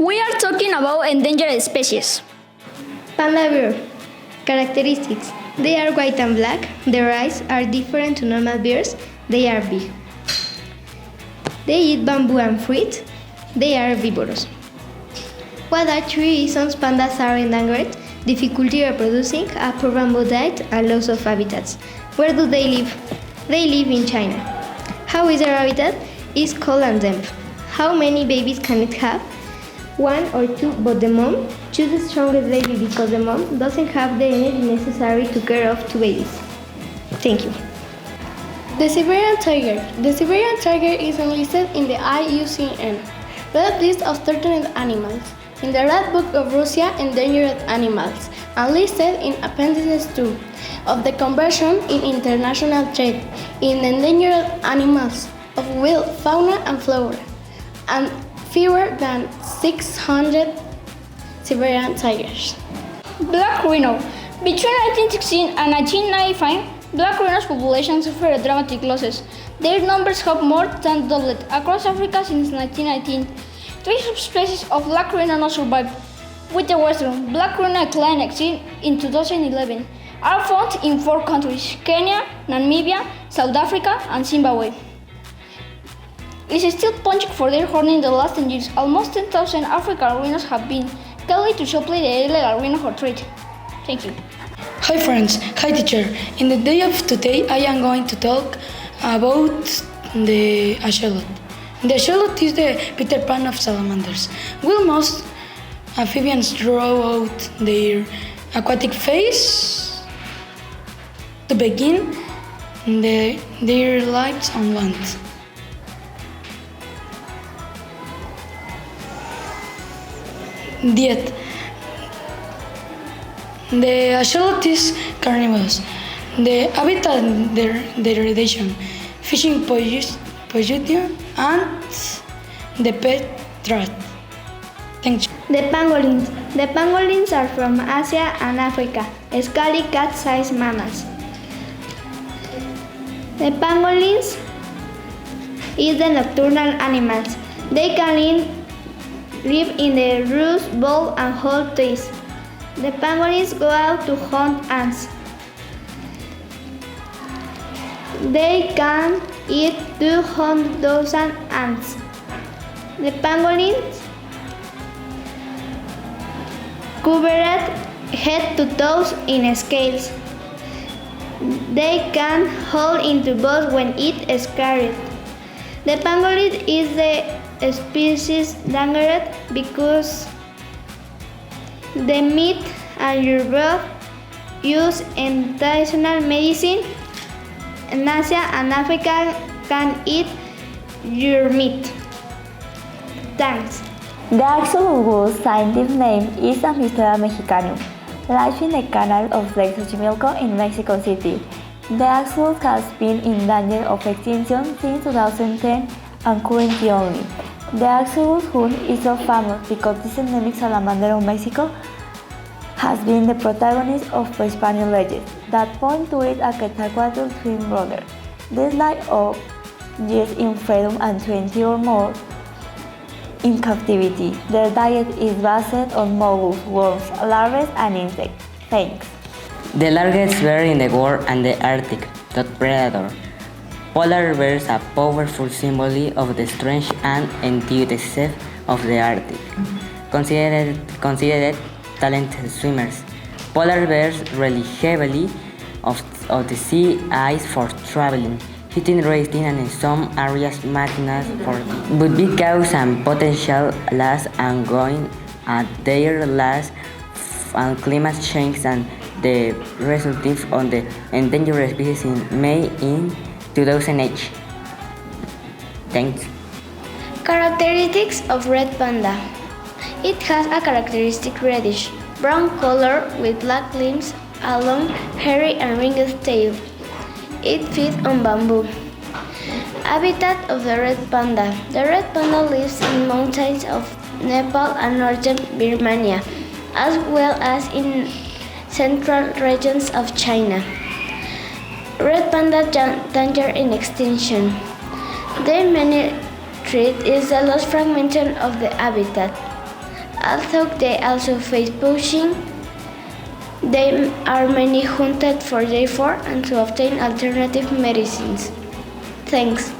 We are talking about endangered species. Panda bear. Characteristics. They are white and black. Their eyes are different to normal bears. They are big. They eat bamboo and fruit. They are herbivorous. What are 3 reasons pandas are endangered? Difficulty reproducing, a poor bamboo diet, and loss of habitats. Where do they live? They live in China. How is their habitat? It's cold and damp. How many babies can it have? 1 or 2, but the mom chooses the strongest baby because the mom doesn't have the energy necessary to care of 2 babies. Thank you. The Siberian tiger. The Siberian tiger is enlisted in the IUCN Red List of Threatened Animals, in the Red Book of Russia Endangered Animals, and listed in Appendices 2 of the Convention in International Trade in Endangered Animals of Wild Fauna and Flora, and fewer than 600 Siberian tigers. Black rhino. Between 1916 and 1995, black rhinos population suffered dramatic losses. Their numbers have more than doubled across Africa since 1919. 3 subspecies of black rhino now survive, with the western black rhino clan extinct in 2011, are found in 4 countries: Kenya, Namibia, South Africa, and Zimbabwe. It's still punching for their horn in the last 10 years. Almost 10,000 African rhinos have been killed to supply the illegal rhino trade. Thank you. Hi friends, hi teacher. In the day of today I am going to talk about the axolotl. The axolotl is the Peter Pan of salamanders. Will most amphibians draw out their aquatic phase to begin their lives on land? Yet, the axolotl is carnivorous. The habitat degradation, fishing pollution, and the pet trap. Thank you. The pangolins. The pangolins are from Asia and Africa, scaly cat-sized mammals. The pangolins eat the nocturnal animals. They can live in the roost, bowl, and hold trees. The pangolins go out to hunt ants. They can eat 200,000 ants. The pangolins covered head to toes in scales. They can hold into balls when it is carried. The pangolin is the species endangered because the meat and your blood used in traditional medicine in Asia and Africa can eat your meat. Thanks. The axolotl scientific name is Amphibian mexicanum, lives in the canal of Lake Xochimilco in Mexico City. The axolotl has been in danger of extinction since 2010 and currently only. The axolotl hunt is so famous because this endemic salamander of Mexico has been the protagonist of Spanish legends that point to it as Quetzalcoatl's twin brother. They live of years in freedom and 20 or more in captivity. Their diet is based on mollusks, worms, larvae, and insects. Thanks. The largest bear in the world and the Arctic, not predator. Polar bears are a powerful symbol of the strength and endurance of the Arctic. Considered talented swimmers, polar bears rely heavily of the sea ice for traveling, hitting, racing, and in some areas maintenance for but because and potential loss and going at their loss and climate change and the resulting on the endangered species in May in 2008. Thanks. Characteristics of red panda. It has a characteristic reddish brown color with black limbs, a long, hairy and ringed tail. It feeds on bamboo. Habitat of the red panda. The red panda lives in mountains of Nepal and northern Birmania, as well as in central regions of China. Red panda danger in extinction. Their main threat is the lost fragmentation of the habitat. Although they also face poaching, they are mainly hunted for their fur and to obtain alternative medicines. Thanks.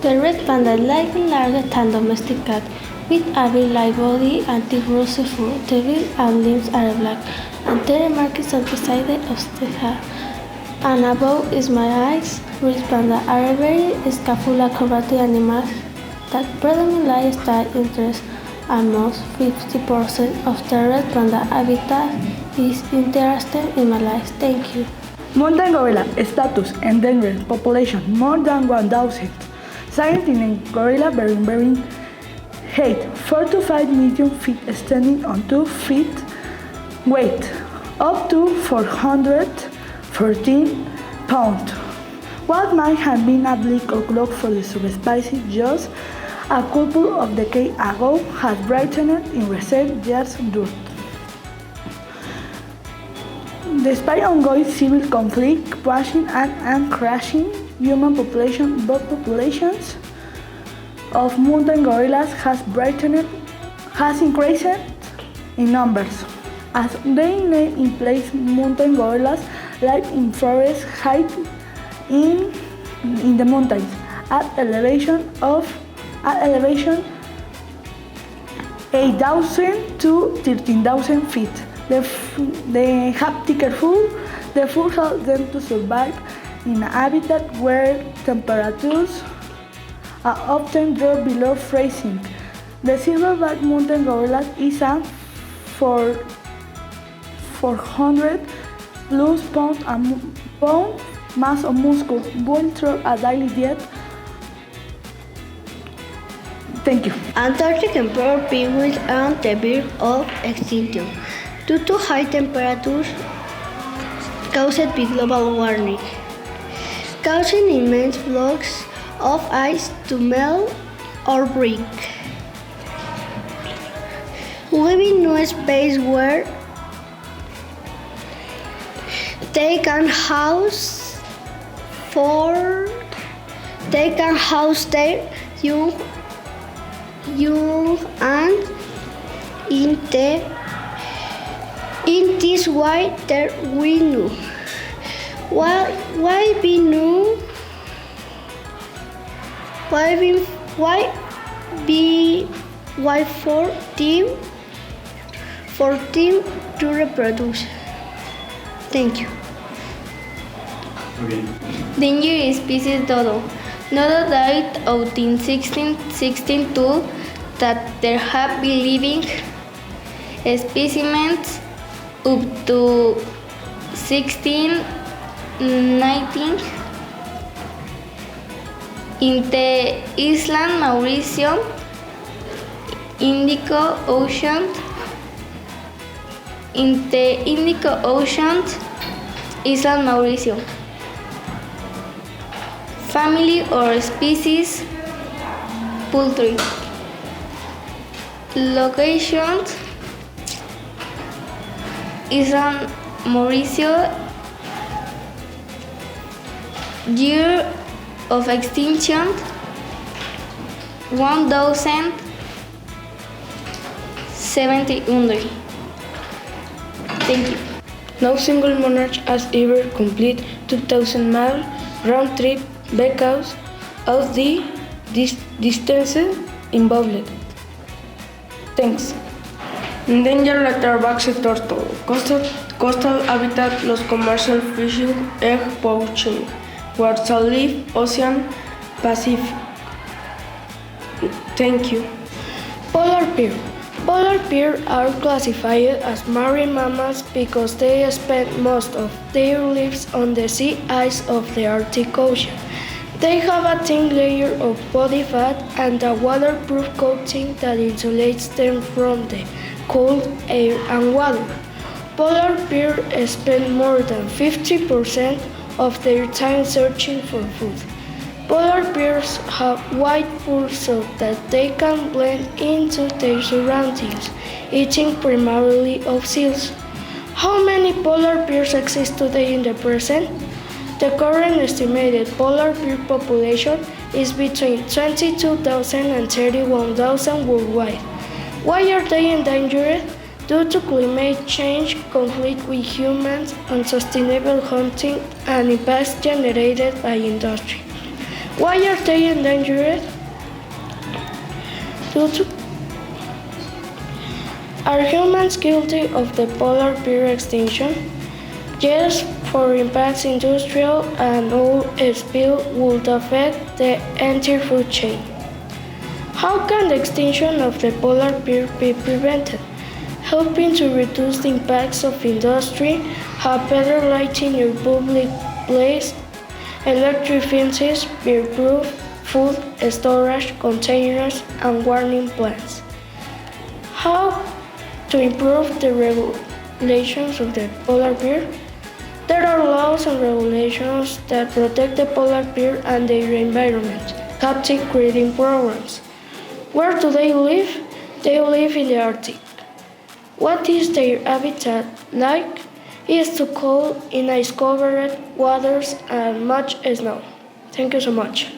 The red panda is slightly larger than domestic cat, with a beard-like body and thick rosy fur. The bill and limbs are black, and there are markings on the side of the head. And above is my eyes. Red panda are a very scapula-combative animals that predominate lifestyle interests, and most 50% of the red panda habitat is interested in Malays. Thank you. Mountain gorilla status endangered population more than 1,000. Scientists in gorilla bearing height 4 to 5 medium feet, standing on 2 feet, weight up to 414 pounds. What might have been a bleak outlook for the subspecies just a couple of decades ago has brightened in recent years due. Despite ongoing civil conflict, poaching and crashing human population, both populations of mountain gorillas has increased in numbers. As they name in place, mountain gorillas live in forests high in the mountains at elevation 8,000 to 13,000 feet. They have thicker fur. The fur helps them to survive in a habitat where temperatures are often drop below freezing. The silverback mountain gorilla is a 400 plus pound mass of muscle, built through a daily diet. Thank you. Antarctic emperor penguins are on the verge of extinction due to high temperatures caused by global warming, causing immense blocks of ice to melt or break, leaving no space where they can house their young and in this way there we know why for them to reproduce. Thank you. Endangered species dodo. Dodo died out in 1662 that there have been living specimens up to 1619 in the island Mauricio, Indico Ocean. In the Indico Ocean, island Mauricio. Family or species, poultry. Location, island Mauricio. Year of extinction, 1700. Thank you. No single monarch has ever completed 2,000-mile round trip because of the distance involved. Thanks. Endangered leatherback turtle. Coastal habitat, los commercial fishing, egg poaching. Where shall live, Ocean Pacific. Thank you. Polar bear. Polar bears are classified as marine mammals because they spend most of their lives on the sea ice of the Arctic Ocean. They have a thin layer of body fat and a waterproof coating that insulates them from the cold air and water. Polar bears spend more than 50% of their time searching for food. Polar bears have white fur so that they can blend into their surroundings, eating primarily of seals. How many polar bears exist today in the present? The current estimated polar bear population is between 22,000 and 31,000 worldwide. Why are they endangered? Due to climate change, conflict with humans, unsustainable hunting, and impacts generated by industry. Why are they endangered? Are humans guilty of the polar bear extinction? Yes, for impacts industrial and oil spill would affect the entire food chain. How can the extinction of the polar bear be prevented? Helping to reduce the impacts of industry, have better lighting in your public place, electric fences, bear-proof, food storage containers, and warning plants. How to improve the regulations of the polar bear? There are laws and regulations that protect the polar bear and their environment, captive breeding programs. Where do they live? They live in the Arctic. What is their habitat like? It is too cold in ice-covered waters and much snow. Thank you so much.